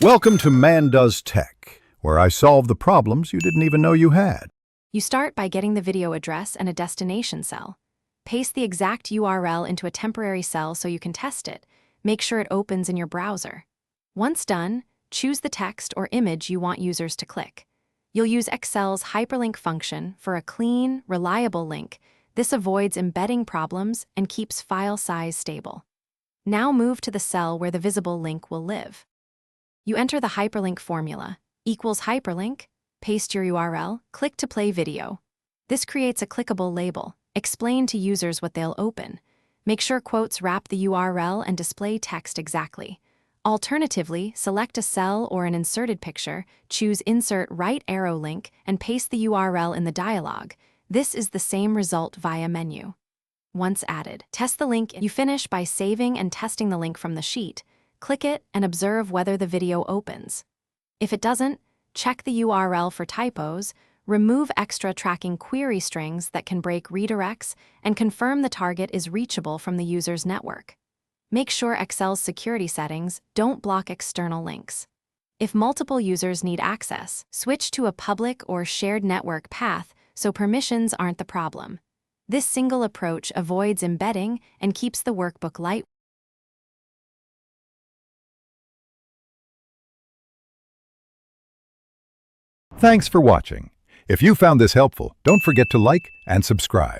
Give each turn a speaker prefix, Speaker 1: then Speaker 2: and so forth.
Speaker 1: Welcome to Man Does Tech, where I solve the problems you didn't even know you had.
Speaker 2: You start by getting the video address and a destination cell. Paste the exact URL into a temporary cell so you can test it. Make sure it opens in your browser. Once done, choose the text or image you want users to click. You'll use Excel's hyperlink function for a clean, reliable link. This avoids embedding problems and keeps file size stable. Now move to the cell where the visible link will live. You enter the hyperlink formula, equals hyperlink, paste your URL, click to play video. This creates a clickable label. Explain to users what they'll open. Make sure quotes wrap the URL and display text exactly. Alternatively, select a cell or an inserted picture, choose Insert Right Arrow Link, and paste the URL in the dialog. This is the same result via menu. Once added, test the link. You finish by saving and testing the link from the sheet. Click it and observe whether the video opens. If it doesn't, check the URL for typos, remove extra tracking query strings that can break redirects, and confirm the target is reachable from the user's network. Make sure Excel's security settings don't block external links. If multiple users need access, switch to a public or shared network path so permissions aren't the problem. This single approach avoids embedding and keeps the workbook light.
Speaker 1: Thanks for watching. If you found this helpful, don't forget to like and subscribe.